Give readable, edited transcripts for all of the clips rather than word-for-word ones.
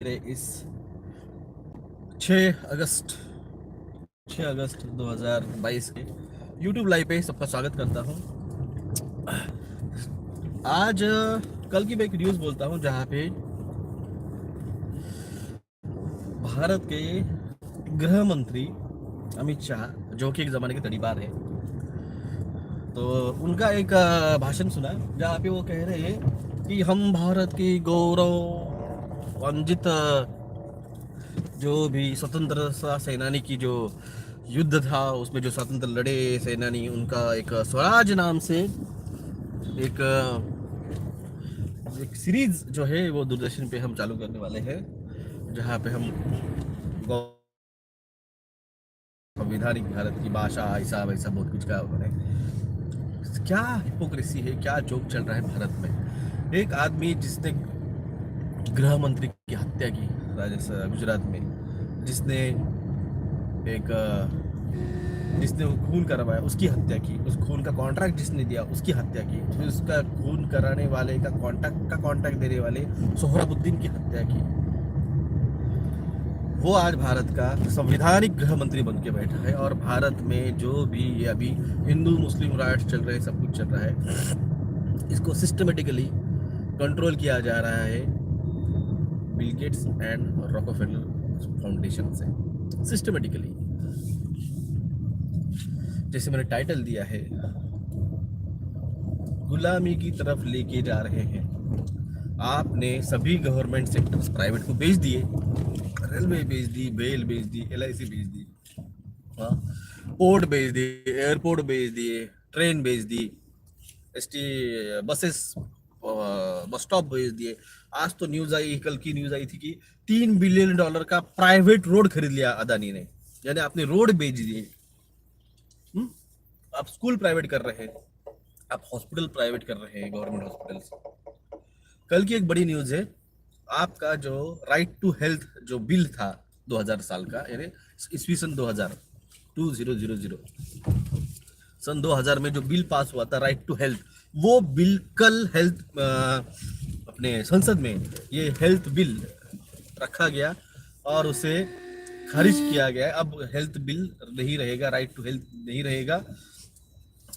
मेरे इस 6 अगस्त 6 अगस्त 2022 के YouTube लाइव पे सबका स्वागत करता हूँ। आज कल की मैं एक न्यूज़ बोलता हूँ जहाँ पे भारत के गृह मंत्री अमित शाह, जो कि एक ज़माने के तड़ीपार है, तो उनका एक भाषण सुना जहाँ पे वो कह रहे हैं कि हम भारत की गौरव वंजित जो भी स्वतंत्रता सेनानी की जो युद्ध था उसमें जो स्वतंत्र लड़े सेनानी, उनका एक स्वराज नाम से एक एक सीरीज जो है वो दूरदर्शन पे हम चालू करने वाले हैं, जहाँ पे हम संविधानिक भारत की भाषा ऐसा वैसा बहुत कुछ का उन्होंने। क्या हिपोक्रेसी है, क्या जोक चल रहा है भारत में। एक आदमी जिसने गृह मंत्री की हत्या की राजस्थान गुजरात में, जिसने एक जिसने वो खून करवाया उसकी हत्या की, उस खून का कॉन्ट्रैक्ट जिसने दिया उसकी हत्या की, फिर उसका खून कराने वाले का कॉन्ट्रैक्ट देने वाले सोहराबुद्दीन की हत्या की। वो आज भारत का संवैधानिक गृह मंत्री बन के बैठा है और भारत में जो भी ये अभी हिंदू मुस्लिम राइट्स चल रहे हैं, सब कुछ चल रहा है, इसको सिस्टमेटिकली कंट्रोल किया जा रहा है Bill Gates and Rockefeller foundation से सिस्टमेटिकली। जैसे मैंने टाइटल दिया है, गुलामी की तरफ लेके जा रहे हैं। आपने सभी गवर्नमेंट सेक्टर्स प्राइवेट को बेच दिए, रेलवे बेच दी, बेल बेच दी, LIC बेच दी, हाँ, पोर्ट बेच दिए, एयरपोर्ट बेच दिए, ट्रेन बेच दी, ST बसेस बस स्टॉप बेच दिए। आज तो न्यूज आई, कल की न्यूज आई थी कि $3 बिलियन का प्राइवेट रोड खरीद लिया अदानी ने, यानी आपने रोड बेच दिए। आप स्कूल प्राइवेट कर रहे हैं, आप हॉस्पिटल प्राइवेट कर रहे हैं, गवर्नमेंट हॉस्पिटल्स। कल की एक बड़ी न्यूज है, आपका जो राइट टू हेल्थ जो बिल था 2000 साल का, यानी ईस्वी सन 2000 सन 2000 में जो बिल पास हुआ था राइट टू हेल्थ, वो बिल कल हेल्थ अपने संसद में ये हेल्थ बिल रखा गया और उसे खारिज किया गया। अब हेल्थ बिल नहीं रहेगा, राइट टू हेल्थ नहीं रहेगा।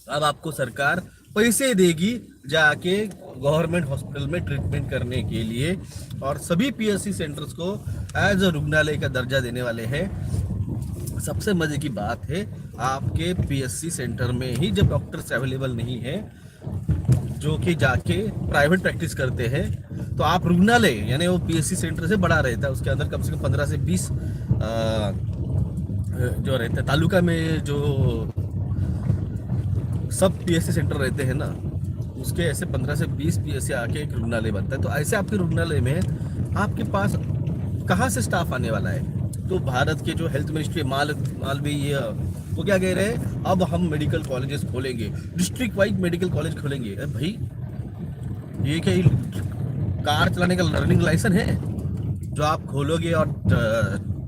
अब आपको सरकार पैसे देगी जाके गवर्नमेंट हॉस्पिटल में ट्रीटमेंट करने के लिए, और सभी PSC सेंटर्स को एज अ रुग्णालय का दर्जा देने वाले हैं। सबसे मजे की बात है, आपके PSC सेंटर में ही जब डॉक्टर्स अवेलेबल नहीं है जो कि जाके प्राइवेट प्रैक्टिस करते हैं, तो आप रुग्णालय यानी वो PSC सेंटर से बड़ा रहता है, उसके अंदर कम से कम 15 से 20 जो रहते हैं तालुका में, जो सब PSC सेंटर रहते हैं ना, उसके ऐसे 15 से 20 PSC आके एक रुग्णालय बनता है। तो ऐसे आपके रुग्णालय में आपके पास कहाँ से स्टाफ आने वाला है? तो भारत के जो हेल्थ मिनिस्ट्री मालवीय वो क्या कह रहे हैं, अब हम मेडिकल कॉलेजेस खोलेंगे, डिस्ट्रिक्ट वाइज मेडिकल कॉलेज खोलेंगे। अरे भाई, ये क्या कार चलाने का लर्निंग लाइसेंस है जो आप खोलोगे और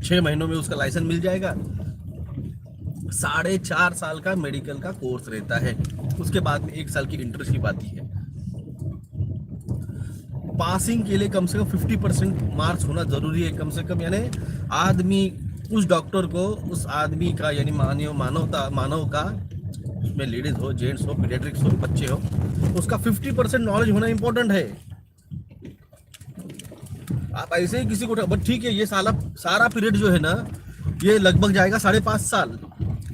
6 महीनों में उसका लाइसेंस मिल जाएगा? 4.5 साल का मेडिकल का कोर्स रहता है, उसके बाद में 1 साल की इंटर्नशिप आती है। पासिंग के लिए कम से कम 50% मार्क्स होना जरूरी है, कम से कम। यानी आदमी, उस डॉक्टर को, उस आदमी का, यानी मानव का, उसमें लेडीज हो, जेंट्स हो, पीडियाट्रिक्स हो, बच्चे हो, उसका 50% नॉलेज होना इंपॉर्टेंट है। आप ऐसे ही किसी को, बट ठीक है, ये सारा पीरियड जो है ना, ये लगभग जाएगा 5.5 साल।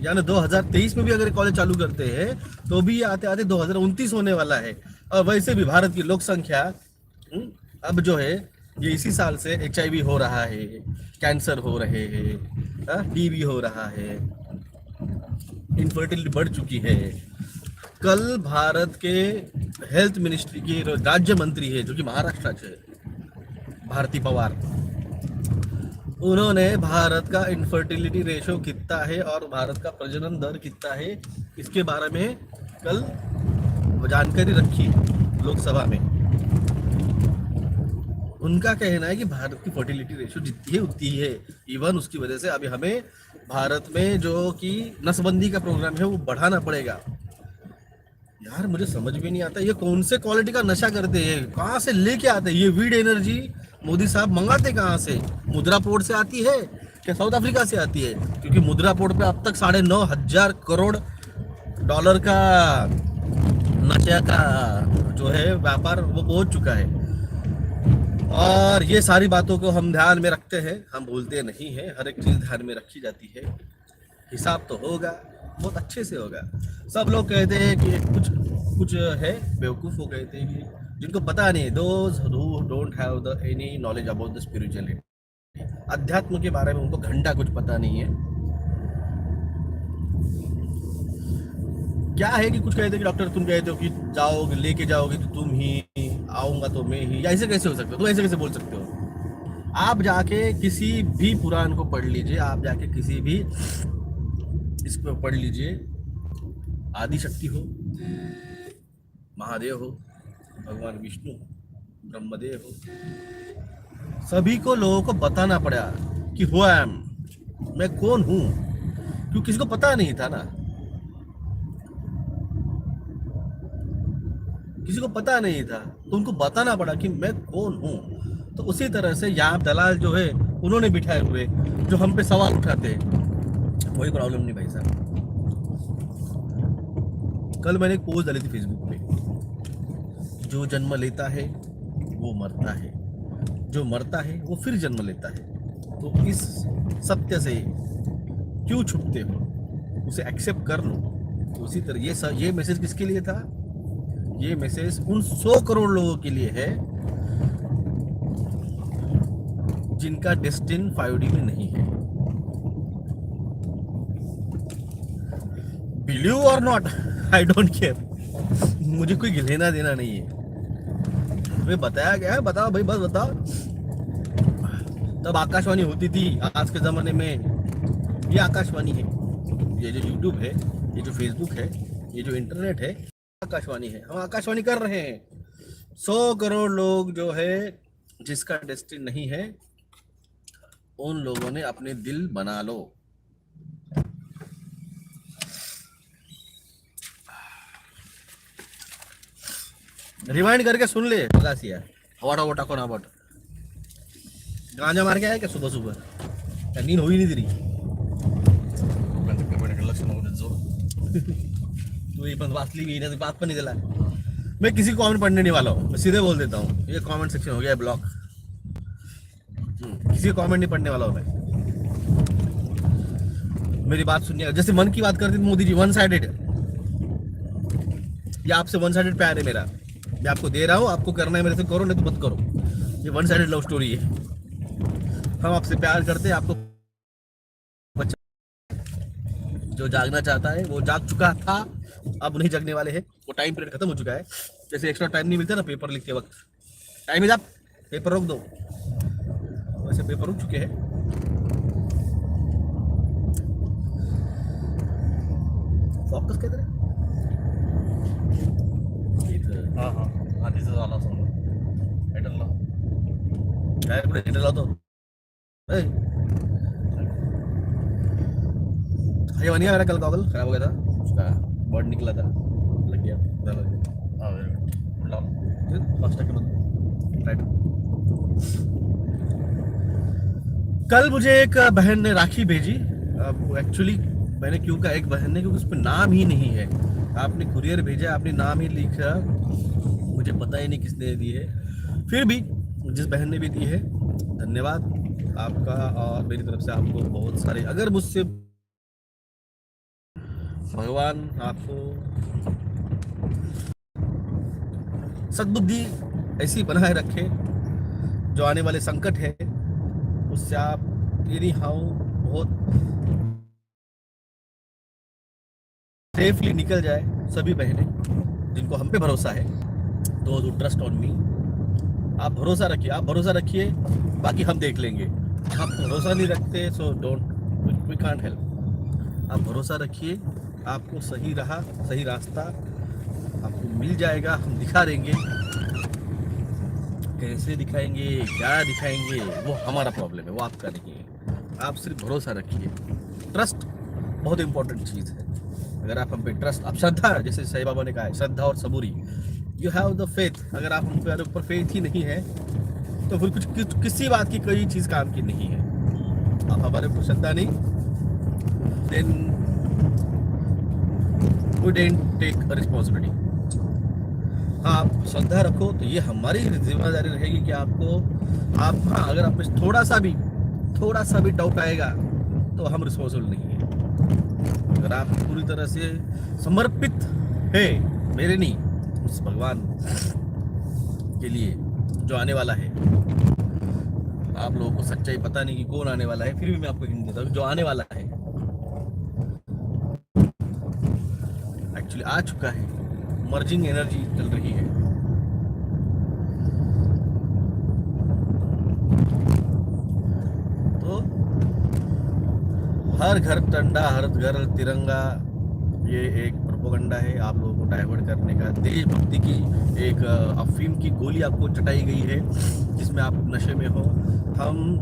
यानी 2023 में भी अगर कॉलेज चालू करते हैं तो भी आते आते 2029 होने वाला है। और वैसे भी भारत की लोक संख्या अब जो है, ये इसी साल से HIV हो रहा है, कैंसर हो रहे हैं, TB हो रहा है, इनफर्टिलिटी बढ़ चुकी है। कल भारत के हेल्थ मिनिस्ट्री की राज्य मंत्री है जो कि महाराष्ट्र से, भारती पवार, उन्होंने भारत का इनफर्टिलिटी रेशो कितना है और भारत का प्रजनन दर कितना है, इसके बारे में कल जानकारी रखी लोकसभा में। उनका कहना है कि भारत की फर्टिलिटी रेशो जितनी है उतनी है। इवन उसकी वजह से अभी हमें भारत में जो कि नसबंदी का प्रोग्राम है वो बढ़ाना पड़ेगा। यार मुझे समझ में नहीं आता, ये कौन से क्वालिटी का नशा करते हैं, कहाँ से लेके आते हैं ये वीड एनर्जी? मोदी साहब मंगाते कहाँ से? मुद्रा पोर्ट से आती है क्या साउथ अफ्रीका से आती है? क्योंकि मुद्रा पोर्ट पे अब तक 9,500 करोड़ डॉलर का नशे का जो है व्यापार वो पहुंच चुका है। और ये सारी बातों को हम ध्यान में रखते हैं, हम भूलते नहीं हैं, हर एक चीज़ ध्यान में रखी जाती है। हिसाब तो होगा, बहुत अच्छे से होगा। सब लोग कहते हैं कि कुछ कुछ है बेवकूफ़, वो कहते हैं कि जिनको पता नहीं, those who don't have the any knowledge about the spirituality, अध्यात्म के बारे में उनको घंटा कुछ पता नहीं है। क्या है कि कुछ कहते हैं कि डॉक्टर तुम कहते हो कि जाओगे लेके जाओगे तो तुम ही, आऊंगा तो मैं ही, या ऐसे कैसे हो सकते हो? तुम ऐसे कैसे बोल सकते हो? आप जाके किसी भी पुराण को पढ़ लीजिए, आप जाके किसी भी इसको पढ़ लीजिए, आदि शक्ति हो, महादेव हो, भगवान विष्णु, ब्रह्मदेव हो, सभी को लोगों को बताना पड़ा कि हु आई एम, मैं कौन हूँ, क्योंकि किसी को पता नहीं था ना, किसी को पता नहीं था, तो उनको बताना पड़ा कि मैं कौन हूँ। तो उसी तरह से यहाँ दलाल जो है उन्होंने बिठाए हुए जो हम पे सवाल उठाते हैं, कोई प्रॉब्लम नहीं भाई साहब। कल मैंने एक पोस्ट डाली थी फेसबुक पे, जो जन्म लेता है वो मरता है, जो मरता है वो फिर जन्म लेता है। तो इस सत्य से क्यों छुपते हो, उसे एक्सेप्ट कर लो। तो उसी तरह ये मैसेज किसके लिए था? ये मैसेज उन 100 करोड़ लोगों के लिए है जिनका डेस्टिन 5D में नहीं है। बिलीव और नॉट, आई डोंट केयर, मुझे कोई लेना देना नहीं है। तुम्हें बताया गया है, बताओ भाई, बस बताओ। तब आकाशवाणी होती थी, आज के जमाने में ये आकाशवाणी है, ये जो यूट्यूब है, ये जो फेसबुक है, ये जो इंटरनेट है, आकाशवाणी है। हम आकाशवाणी कर रहे हैं। 100 करोड़ लोग जो है जिसका डेस्टिन नहीं है, उन लोगों ने अपने दिल बना लो। रिवाइंड करके सुन ले, बगासिया हवाटा वोटा को ना बट गांजा मार के आया क्या सुबह सुबह? क्या नींद हुई नहीं तेरी? तू ये पण वाचली भी नहीं, बात पण नहीं दिला। मैं किसी को कमेंट पढ़ने नहीं वाला हूँ, मैं सीधे बोल देता हूँ, ये कमेंट सेक्शन हो गया है ब्लॉक। किसी को कमेंट नहीं पढ़ने वाला हूँ मैं। मेरी बात सुनिए, जैसे मन की बात करते थे मोदी जी, वन साइडेड, ये आपसे वन साइडेड प्यार है मेरा, मैं आपको दे रहा हूँ, आपको करना है मेरे से करो, नहीं तो मत करो। ये वन साइडेड लव स्टोरी है। हम आपसे प्यार करते हैं, आपको जो जागना चाहता है वो जाग चुका था, अब नहीं जगने वाले हैं, वो टाइम पीरियड खत्म हो चुका है। जैसे एक्स्ट्रा टाइम नहीं मिलता ना पेपर लिखते वक्त, टाइम है, आप पेपर रोक दो, वैसे पेपर रुक चुके हैं। फोकस कहते हैं हाँ हाँ आधीच झाला समोर हेडरला काय कुठे हेडर लावतो ये बनिया मेरा कल गॉगल खराब हो गया था, उसका बर्ड निकला था, लग गया, हाँ वेरी गुड। कल मुझे एक बहन ने राखी भेजी, एक्चुअली मैंने क्यों कहा एक बहन ने, क्योंकि उस पर नाम ही नहीं है। आपने कुरियर भेजा, आपने नाम ही लिखा, मुझे पता ही नहीं किसने दी है। फिर भी जिस बहन ने भी दी है, धन्यवाद आपका, और मेरी तरफ से आपको बहुत सारे, अगर मुझसे भगवान आपको सद्बुद्धि ऐसी बनाए रखे, जो आने वाले संकट है उससे आप एनी हाउ बहुत सेफली निकल जाए। सभी बहनें जिनको हम पे भरोसा है, those who trust on me, आप भरोसा रखिए, आप भरोसा रखिए, बाकी हम देख लेंगे। आप भरोसा नहीं रखते so don't, we can't help. आप भरोसा रखिए, आपको सही राह, सही रास्ता आपको मिल जाएगा, हम दिखा देंगे। कैसे दिखाएंगे, क्या दिखाएंगे, वो हमारा प्रॉब्लम है, वो आपका नहीं है। आप सिर्फ भरोसा रखिए। ट्रस्ट बहुत इंपॉर्टेंट चीज़ है। अगर आप हम पे ट्रस्ट, आप श्रद्धा, जैसे साईं बाबा ने कहा है, श्रद्धा और सबूरी, यू हैव द फेथ। अगर आप हम पे ऊपर फेथ ही नहीं है तो फिर किसी बात की कोई चीज़ काम की नहीं है। आप हमारे ऊपर श्रद्धा नहीं, then we don't take responsibility. हाँ, आप श्रद्धा रखो तो ये हमारी जिम्मेदारी रहेगी कि आप हाँ, अगर आप में थोड़ा सा भी डाउट आएगा तो हम रिस्पॉन्सिबल नहीं है। अगर आप पूरी तरह से समर्पित है, मेरे नहीं, उस भगवान के लिए जो आने वाला है। आप लोगों को सच्चाई पता नहीं कि कौन आने वाला है, फिर भी मैं आपको हिंट देता हूँ, जो आने वाला है एक्चुअली आ चुका है। मर्जिंग एनर्जी चल रही है। तो हर घर झंडा, हर घर तिरंगा, ये एक प्रोपेगेंडा है आप लोगों को डाइवर्ट करने का। देशभक्ति की एक अफीम की गोली आपको चटाई गई है जिसमें आप नशे में हो। हम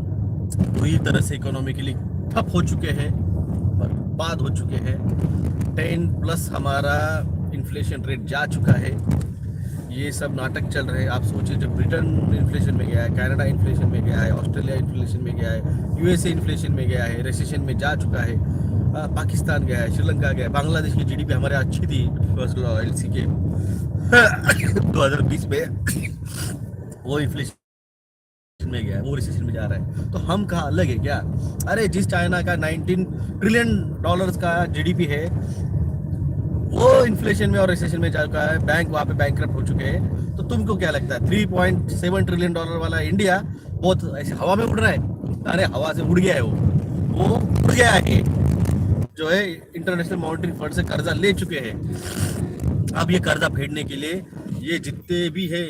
पूरी तरह से इकोनॉमिकली ठप हो चुके हैं, बर्बाद हो चुके हैं। 10+ हमारा इन्फ्लेशन रेट जा चुका है। ये सब नाटक चल रहे हैं। आप सोचिए, जब ब्रिटेन इन्फ्लेशन में गया है, कनाडा इन्फ्लेशन में गया है, ऑस्ट्रेलिया इन्फ्लेशन में गया है, यूएसए इन्फ्लेशन में गया है, रिसेशन में जा चुका है, पाकिस्तान गया है, श्रीलंका गया है, बांग्लादेश की जीडीपी हमारे अच्छी थी LC के 2020 में, वो इन्फ्लेशन में गया है, वो रिसेशन में जा रहा है। तो हम कहाँ अलग है क्या? अरे जिस चाइना का $19 ट्रिलियन का जीडीपी है, वो इन्फ्लेशन में और रिसेशन में जा चुका है। बैंक वहाँ पे बैंकरप्ट हो चुके हैं। तो तुमको क्या लगता है $3.7 ट्रिलियन वाला इंडिया बहुत ऐसे हवा में उड़ रहा है? अरे हवा से उड़ गया है, वो उड़ गया है। जो है इंटरनेशनल मॉनेटरी फंड से कर्जा ले चुके हैं। अब ये कर्जा फेडने के लिए ये जितने भी है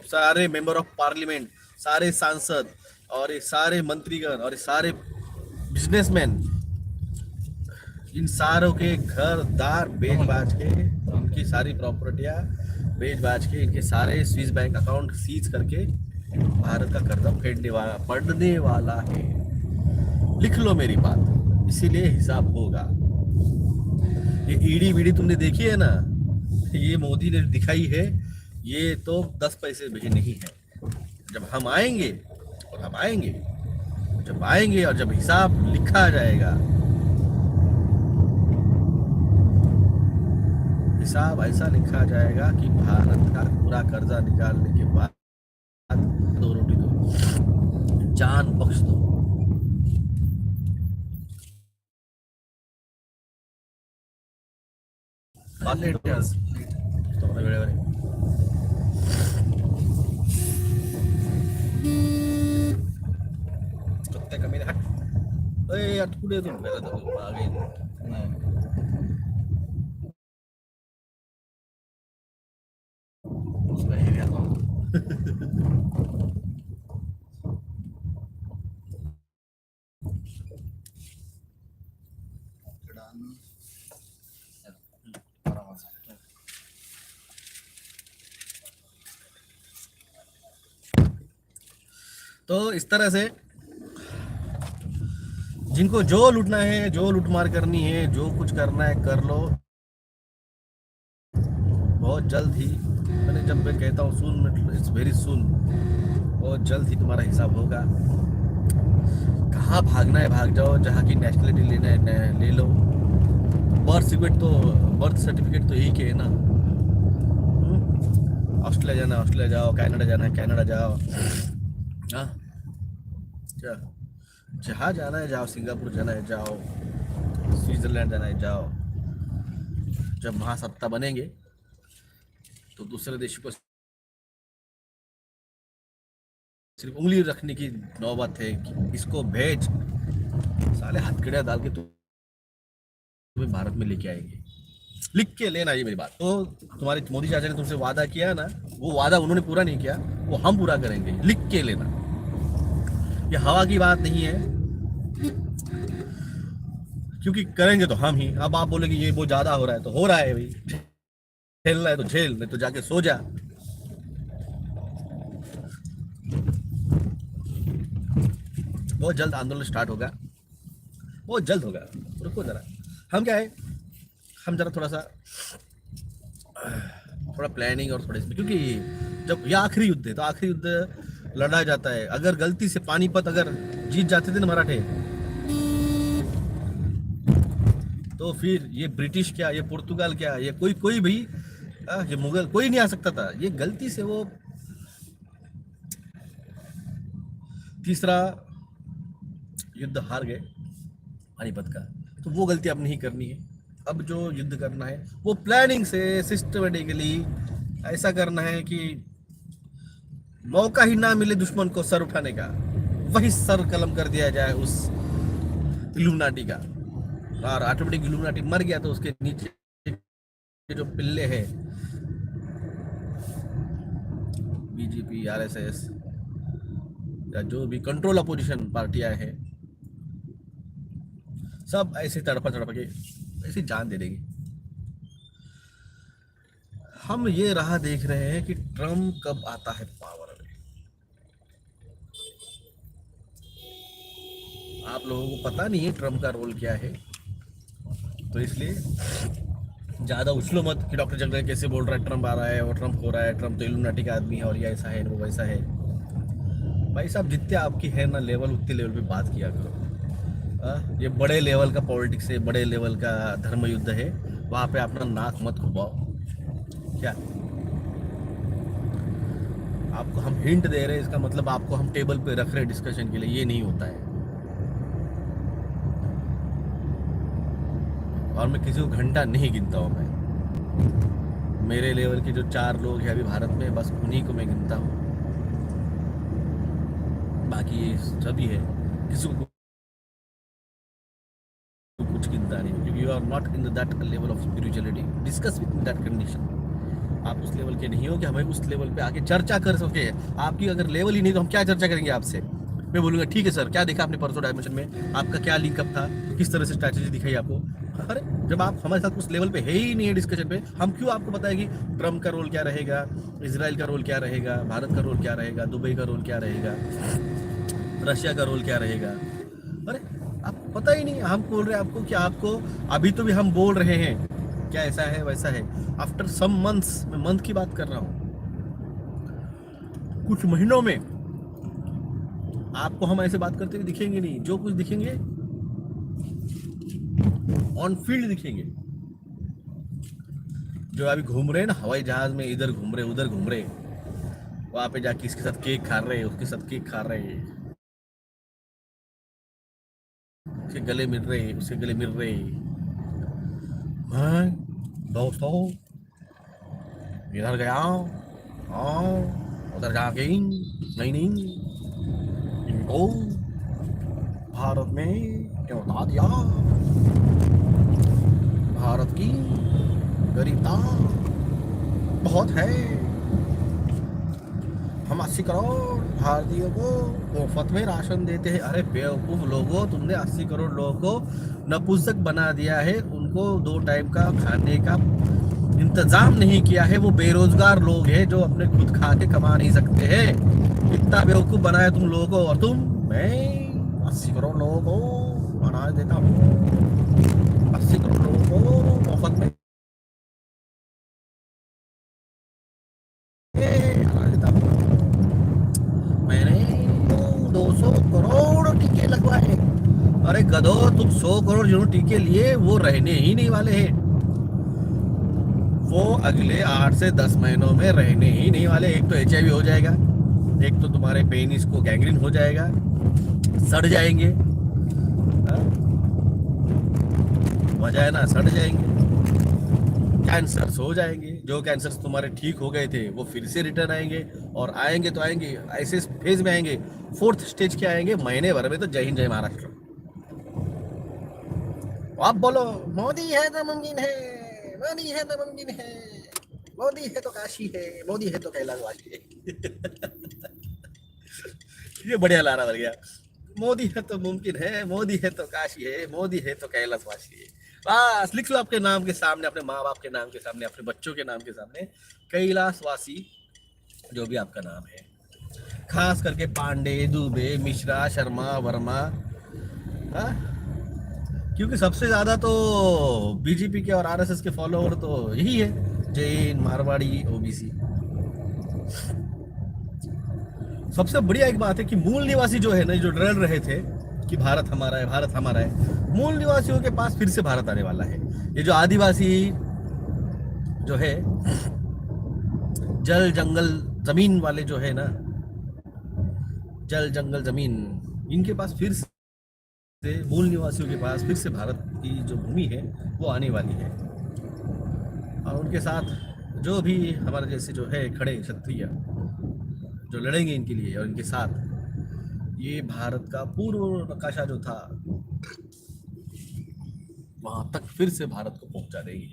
सारे मेंबर ऑफ पार्लियामेंट, सारे सांसद और ये सारे मंत्रीगण और ये सारे बिजनेसमैन, इन सारों के घर दार बेच बाज के, इनकी सारी प्रॉपर्टियां बेच बाज के, इनके सारे स्विस बैंक अकाउंट सीज करके भारत का कर्जा पड़ने वाला है। लिख लो मेरी बात, इसीलिए हिसाब होगा। ये ईडी वीडी तुमने देखी है ना, ये मोदी ने दिखाई है, ये तो 10 पैसे भी नहीं है। जब हम आएंगे और जब हिसाब लिखा जाएगा, हिसाब ऐसा लिखा जाएगा कि भारत का पूरा कर्जा निकालने के बाद 2 रोटी दो, जान बख्श दो। कुत्ते का मेरे हट, अरे यार कुड़े तुम मेरा तो आ गए। तो इस तरह से जिनको जो लूटना है, जो लूटमार करनी है, जो कुछ करना है कर लो। बहुत जल्द ही, मैंने जब मैं कहता हूँ सून, इट्स वेरी सून, बहुत जल्द ही तुम्हारा हिसाब होगा। कहाँ भागना है भाग जाओ, जहाँ की नेशनलिटी लेना है ले लो। बर्थ सर्टिफिकेट तो यही के है ना। ऑस्ट्रेलिया जाना है ऑस्ट्रेलिया जाओ, कनाडा जाना है कनाडा जाओ, हाँ जहाँ जाना है जाओ, सिंगापुर जाना है जाओ, स्विट्जरलैंड जाना है जाओ। जब महासत्ता बनेंगे तो दूसरे देशों को सिर्फ उंगली रखने की नौबत है कि इसको भेज, साले हथकड़ियां डाल के तुम्हें भारत में लेके आएंगे। लिख के लेना ये मेरी बात। तो तुम्हारे मोदी चाचा ने तुमसे वादा किया ना, वो वादा उन्होंने पूरा नहीं किया, वो हम पूरा करेंगे। लिख के लेना, ये हवा की बात नहीं है, क्योंकि करेंगे तो हम ही। अब आप बोले कि ये वो ज्यादा हो रहा है, तो हो रहा है भाई, झेलना है तो झेल, नहीं तो जाके सो जा। बहुत जल्द आंदोलन स्टार्ट होगा, बहुत जल्द होगा। रुको जरा, हम क्या है, हम जरा थोड़ा प्लानिंग और थोड़ा इसमें, क्योंकि जब ये आखिरी युद्ध है तो आखिरी युद्ध लड़ा जाता है। अगर गलती से पानीपत अगर जीत जाते थे ना मराठे, तो फिर ये ब्रिटिश क्या, ये पुर्तगाल क्या, ये कोई कोई भी ये मुगल कोई नहीं आ सकता था। ये गलती से वो तीसरा युद्ध हार गए पानीपत का, तो वो गलती अब नहीं करनी है। अब जो युद्ध करना है वो प्लानिंग से सिस्टमेटिकली ऐसा करना है कि मौका ही ना मिले दुश्मन को सर उठाने का, वही सर कलम कर दिया जाए उस इल्यूमिनाटी का। और ऑटोमेटिक इल्यूमिनाटी मर गया तो उसके नीचे जो पिल्ले हैं बीजेपी, आरएसएस या जो भी कंट्रोल अपोजिशन पार्टियां हैं, सब ऐसे तड़पा तड़प के ऐसी जान दे देंगे। हम ये राह देख रहे हैं कि ट्रम्प कब आता है पावर में। आप लोगों को पता नहीं है ट्रम्प का रोल क्या है, तो इसलिए ज्यादा उछलो मत कि डॉक्टर जगदल कैसे बोल रहा है ट्रम्प आ रहा है और ट्रम्प हो रहा है, ट्रम्प तो इल्यूमिनाटी का आदमी है और ये ऐसा है वो वैसा है। भाई साहब जितने आपकी है ना लेवल, उतने लेवल पे बात किया करो। ये बड़े लेवल का पॉलिटिक्स है, बड़े लेवल का धर्म युद्ध है, वहां पे अपना नाक मत खुबाओ। क्या आपको हम हिंट दे रहे हैं, इसका मतलब आपको हम टेबल पे रख रहे हैं डिस्कशन के लिए, ये नहीं होता है। और मैं किसी को घंटा नहीं गिनता हूँ। मैं मेरे लेवल के जो 4 लोग हैं अभी भारत में, बस उन्हीं को मैं गिनता हूँ, बाकी ये सभी है किसी को कुछ गिनता नहीं, क्योंकि you are not in that level of spirituality discuss with that condition. आप उस लेवल के नहीं हो कि हमें उस लेवल पे आके चर्चा कर सके। आपकी अगर लेवल ही नहीं तो हम क्या चर्चा करेंगे आपसे। मैं बोलूँगा ठीक है सर, क्या देखा आपने परसों डायमेंशन में, आपका क्या लिंकअप था, किस तरह से स्ट्रैटेजी दिखाई आपको। अरे जब आप हमारे साथ उस लेवल पे है ही नहीं है डिस्कशन पे, हम क्यों आपको बताएं कि ट्रम्प का रोल क्या रहेगा, इजराइल का रोल क्या रहेगा, भारत का रोल क्या रहेगा, दुबई का रोल क्या रहेगा, रशिया का रोल क्या रहेगा। अरे आपको पता ही नहीं। हम बोल रहे हैं आपको कि आपको अभी तो भी हम बोल रहे हैं क्या ऐसा है वैसा है। आफ्टर सम मंथ्स, मैं मंथ की बात कर रहा हूँ, कुछ महीनों में आपको हम ऐसे बात करते हुए दिखेंगे नहीं। जो कुछ दिखेंगे ऑन फील्ड दिखेंगे। जो अभी घूम रहे हैं ना हवाई जहाज में, इधर घूम रहे उधर घूम रहे, वहां पे जाके इसके साथ केक खा रहे, उसके साथ केक खा रहे, उसके गले मिल रहे, उसके गले मिल रहे। हाँ दोस्तों, इधर गया, हाँ उधर जाके नहीं इनको भारत में क्यों बता दिया, भारत की गरीबता बहुत है, हम 80 करोड़ भारतीयों को मुफ्त में राशन देते हैं। अरे बेवकूफ लोगों, तुमने 80 करोड़ लोगों को नपुंसक बना दिया है, उनको 2 टाइम का खाने का इंतजाम नहीं किया है। वो बेरोजगार लोग हैं जो अपने खुद खा के कमा नहीं सकते हैं। इतना बेवकूफ बनाया तुम लोगों को, और मैं 80 करोड़ लोगों को अनाज देता हूँ, 80 करोड़ लोगों को मुफ्त में अनाज देता हूँ। मैंने 200 करोड़ टीके लगवाए। अरे गधो, तुम 100 करोड़ जो टीके लिए वो रहने ही नहीं वाले हैं। वो अगले 8 से 10 महीनों में रहने ही नहीं वाले। एक तो HIV हो जाएगा, एक तो तुम्हारे पेनिस को गैंग्रीन हो जाएगा, सड़ जाएंगे, वजाइना सड़ जाएंगे, कैंसर्स हो जाएंगे। जो कैंसर्स तुम्हारे ठीक हो गए थे वो फिर से रिटर्न आएंगे, और आएंगे तो आएंगे ऐसे फेज में आएंगे। 4th स्टेज के आएंगे महीने भर में तो जय हिंद जय महाराष्ट्र। आप बोलो मोदी है तो मुमकिन है, मोदी है तो मुमकिन है, मोदी है तो काशी है, मोदी है तो कैलाशवासी है। ये बढ़िया लारा बन गया। मोदी है तो मुमकिन है, मोदी है तो काशी है, मोदी है तो कैलाशवासी है। बस लिख लो आपके नाम के सामने, अपने माँ बाप के नाम के सामने, अपने बच्चों के नाम के सामने कैलाशवासी, जो भी आपका नाम है। खास करके पांडे, दुबे, मिश्रा, शर्मा, वर्मा, क्योंकि सबसे ज्यादा तो बीजेपी के और आरएसएस के फॉलोअर तो यही है, जैन, मारवाड़ी, ओबीसी। सबसे बढ़िया एक बात है कि मूल निवासी जो है ना, जो डर रहे थे कि भारत हमारा है, भारत हमारा है, मूल निवासियों के पास फिर से भारत आने वाला है। ये जो आदिवासी जो है, जल जंगल जमीन वाले जो है ना, जल जंगल जमीन, इनके पास फिर से, मूल निवासियों के पास फिर से भारत की जो भूमि है वो आने वाली है। और उनके साथ जो भी हमारे जैसे जो है खड़े क्षत्रिय जो लड़ेंगे इनके लिए, और इनके साथ ये भारत का पूर्व नकाशा जो था वहां तक फिर से भारत को पहुंचा देंगे।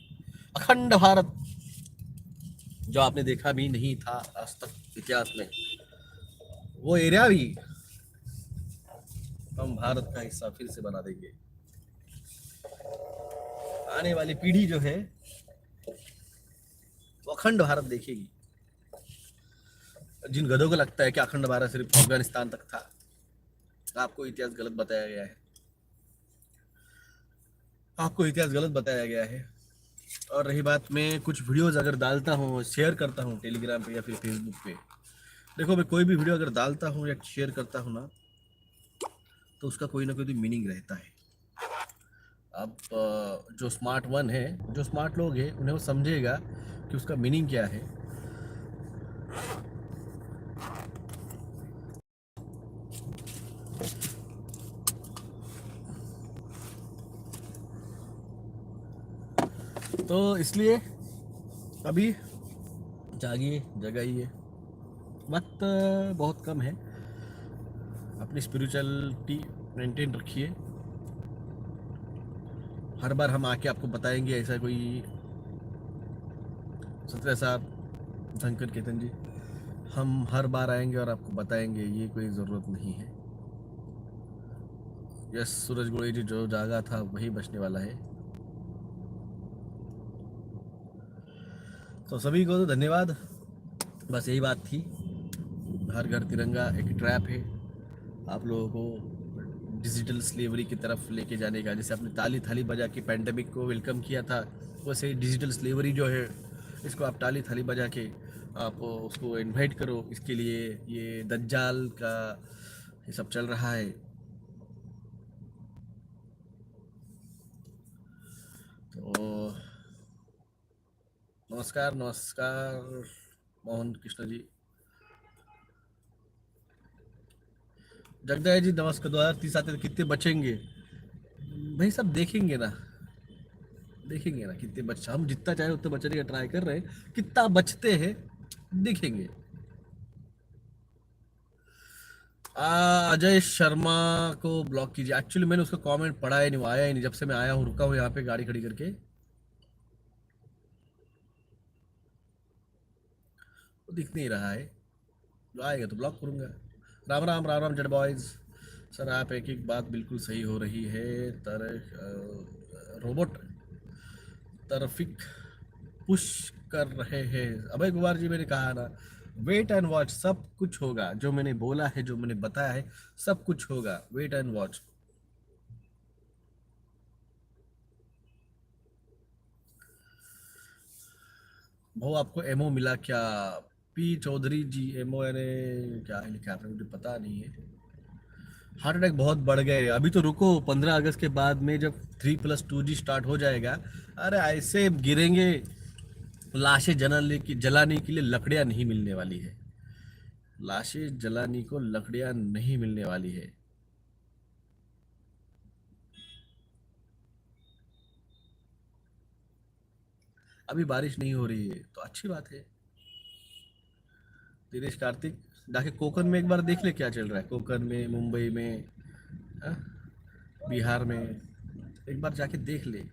अखंड भारत जो आपने देखा भी नहीं था आज तक इतिहास में, वो एरिया भी हम भारत का हिस्सा फिर से बना देंगे। आने वाली पीढ़ी जो है वो अखंड भारत देखेगी। जिन गधों को लगता है कि अखंड भारत सिर्फ अफगानिस्तान तक था, आपको इतिहास गलत बताया गया है, आपको इतिहास गलत बताया गया है। और रही बात, मैं कुछ वीडियोस अगर डालता हूँ, शेयर करता हूँ टेलीग्राम पे या फिर फेसबुक पे, देखो मैं कोई भी वीडियो अगर डालता हूँ या शेयर करता हूँ ना, तो उसका कोई ना कोई मीनिंग रहता है। अब जो स्मार्ट वन है, जो स्मार्ट लोग हैं, उन्हें वो समझेगा कि उसका मीनिंग क्या है। तो इसलिए अभी जागिए, जगाइए, वक्त बहुत कम है, अपनी स्पिरिचुअलिटी मेंटेन रखिए। हर बार हम आके आपको बताएंगे ऐसा कोई सत्रह साहब शंकर केतन जी, हम हर बार आएंगे और आपको बताएंगे, ये कोई ज़रूरत नहीं है। यस, सूरज गोड़ी जी जो जागा था वही बचने वाला है। तो सभी को तो धन्यवाद। बस यही बात थी। हर घर तिरंगा एक ट्रैप है आप लोगों को डिजिटल स्लेवरी की तरफ लेके जाने का। जैसे आपने ताली थाली बजा के पैंडेमिक को वेलकम किया था, वैसे डिजिटल स्लेवरी जो है, इसको आप ताली थाली बजा के आप उसको इनवाइट करो। इसके लिए ये दज्जाल का ये सब चल रहा है। तो नमस्कार, नमस्कार मोहन कृष्ण जी, जगदया जी नमस्कार। 2030 आते तो कितने बचेंगे भाई? सब देखेंगे ना, देखेंगे ना कितने बच, हम जितना चाहे उतना बचने का ट्राई कर रहे हैं, कितना बचते हैं देखेंगे। अजय शर्मा को ब्लॉक कीजिए। एक्चुअली मैंने उसका कमेंट पढ़ा ही नहीं, वो आया ही नहीं जब से मैं आया हूँ, रुका हूँ यहाँ पे गाड़ी खड़ी करके, वो दिख नहीं रहा है। जो आएगा तो ब्लॉक करूंगा। राम राम, राम राम जड बॉयज। सर आप एक एक बात बिल्कुल सही हो रही है। तर रोबोट तरफिक पुश कर रहे हैं। अभय कुमार जी, मैंने कहा ना, वेट एंड वॉच, सब कुछ होगा। जो मैंने बोला है, जो मैंने बताया है, सब कुछ होगा। Wait and watch. भाऊ आपको एमओ मिला क्या? पी चौधरी जी, एमओ यानी क्या है लिखा है आपने, मुझे पता नहीं है। हार्ट अटैक बहुत बढ़ गए। अभी तो रुको, 15 अगस्त के बाद में जब 3+2G स्टार्ट हो जाएगा, अरे ऐसे गिरेंगे, लाशें जलाने के लिए लकड़ियां नहीं मिलने वाली है। लाशें जलाने को लकड़ियां नहीं मिलने वाली है। अभी बारिश नहीं हो रही है तो अच्छी बात है। दिनेश कार्तिक, जाके कोकन में एक बार देख ले क्या चल रहा है, कोकन में, मुंबई में, हाँ? बिहार में एक बार जाके देख ले।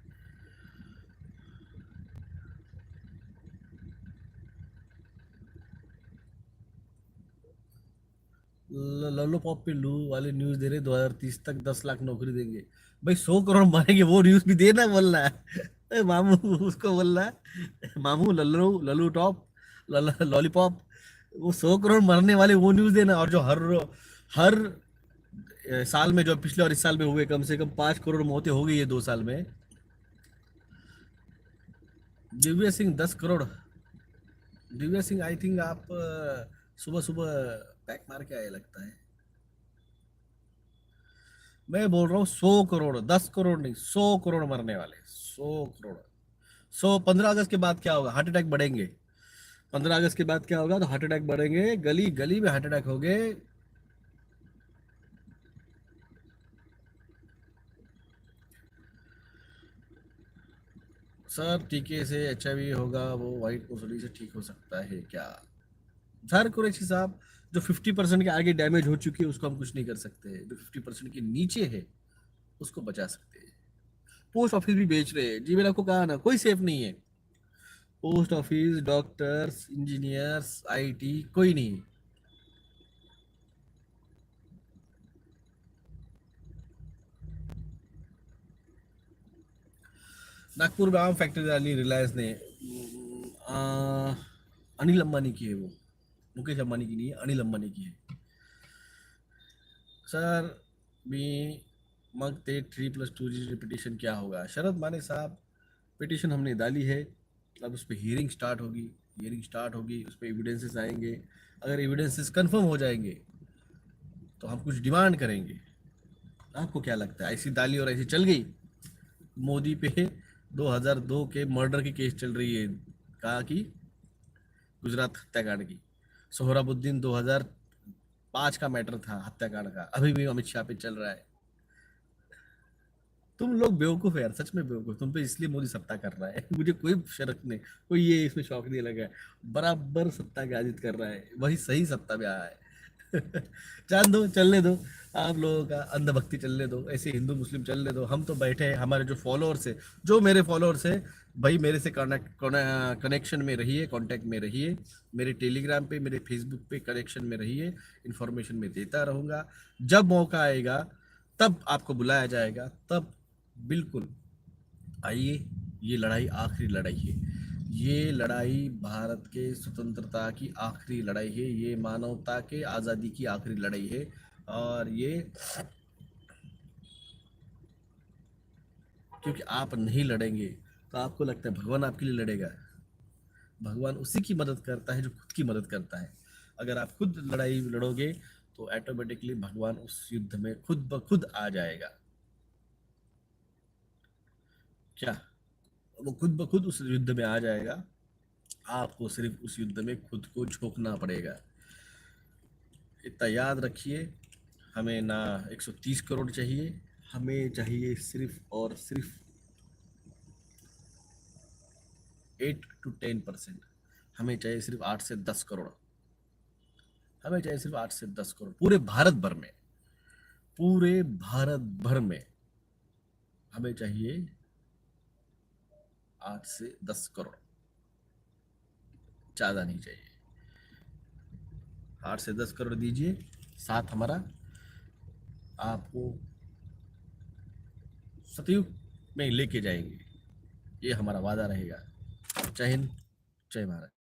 लल्लो पॉप पे लू वाले न्यूज दे रहे 2030 तक 10 लाख नौकरी देंगे। भाई 100 करोड़ मारेंगे, वो न्यूज भी देना बोल रहा है। मामू उसको बोल रहा है, मामू लल्लू लल्लू टॉप, लॉलीपॉप, वो 100 करोड़ मरने वाले वो न्यूज देना। और जो हर हर साल में, जो पिछले और इस साल में हुए, कम से कम 5 करोड़ मौतें हो गई है 2 साल में। दिव्या सिंह 10 करोड़। दिव्या सिंह आई थिंक आप सुबह सुबह पैक मार के आए लगता है। मैं बोल रहा हूँ 100 करोड़, 10 करोड़ नहीं, 100 करोड़ मरने वाले, 100 करोड़। 15 अगस्त के बाद क्या होगा? हार्ट अटैक बढ़ेंगे। 15 अगस्त के बाद क्या होगा? तो हार्ट अटैक बढ़ेंगे, गली गली में हार्ट अटैक होंगे। सर टीके से HIV होगा, वो व्हाइट पोसड़ी से ठीक हो सकता है क्या? सर कुरैशी साहब, जो 50% के आगे डैमेज हो चुकी है उसको हम कुछ नहीं कर सकते, जो 50% के नीचे है उसको बचा सकते हैं। पोस्ट ऑफिस भी बेच रहे हैं जी, मैंने आपको कहा ना, कोई सेफ नहीं है। Post office, doctors, engineers, IT, कोई नहीं। नागपुर में आम फैक्ट्री डाली रिलायंस ने। अनिल अंबानी की है वो, मुकेश अंबानी की नहीं है, अनिल अंबानी की है। सर मी मग ते 3+2 पिटिशन क्या होगा? शरद माने साहब, पिटिशन हमने डाली है, अब उस पर हियरिंग स्टार्ट होगी। हियरिंग स्टार्ट होगी, उस पर एविडेंसेस आएंगे। अगर एविडेंसेस कंफर्म हो जाएंगे तो हम कुछ डिमांड करेंगे। आपको क्या लगता है, ऐसी डाली और ऐसी चल गई? मोदी पे 2002 के मर्डर की केस चल रही है, कहा कि गुजरात हत्याकांड की। सोहराबुद्दीन 2005 का मैटर था हत्याकांड का, अभी भी अमित शाह पे चल रहा है। तुम लोग बेवकूफ है यार, सच में बेवकूफ। तुम पे इसलिए मोदी सत्ता कर रहा है मुझे कोई शर्क नहीं, कोई ये इसमें शौक नहीं लगा है। बराबर सत्ता गाजित कर रहा है, वही सही सत्ता में आया है। जान दो, चलने दो। आप लोगों का अंधभक्ति चलने दो, ऐसे हिंदू मुस्लिम चलने दो। हम तो बैठे हैं, हमारे जो फॉलोअर्स है, जो मेरे फॉलोअर्स है, भाई मेरे से कनेक्शन में रहिए, कांटेक्ट में रहिए। मेरे टेलीग्राम पे, मेरे फेसबुक पे कनेक्शन में रहिए। इन्फॉर्मेशन में देता रहूँगा। जब मौका आएगा तब आपको बुलाया जाएगा, तब बिल्कुल आइए। ये लड़ाई आखिरी लड़ाई है। ये लड़ाई भारत के स्वतंत्रता की आखिरी लड़ाई है, ये मानवता के आज़ादी की आखिरी लड़ाई है। और ये क्योंकि आप नहीं लड़ेंगे तो आपको लगता है भगवान आपके लिए लड़ेगा? भगवान उसी की मदद करता है जो खुद की मदद करता है। अगर आप खुद लड़ाई लड़ोगे तो ऑटोमेटिकली भगवान उस युद्ध में खुद ब खुद आ जाएगा। क्या? वो खुद ब खुद उस युद्ध में आ जाएगा। आपको सिर्फ उस युद्ध में खुद को झोंकना पड़ेगा। इतना याद रखिए। हमें ना 130 करोड़ चाहिए, हमें चाहिए सिर्फ और सिर्फ 8 to 10%। हमें चाहिए सिर्फ 8 से 10 करोड़। हमें चाहिए सिर्फ 8 से 10 करोड़ पूरे भारत भर में। पूरे भारत भर में हमें चाहिए 8 से 10 करोड़, ज़्यादा नहीं चाहिए। 8 से 10 करोड़ दीजिए, साथ हमारा आपको सतयुग में लेके जाएंगे। ये हमारा वादा रहेगा। जय हिंद, जय भारत।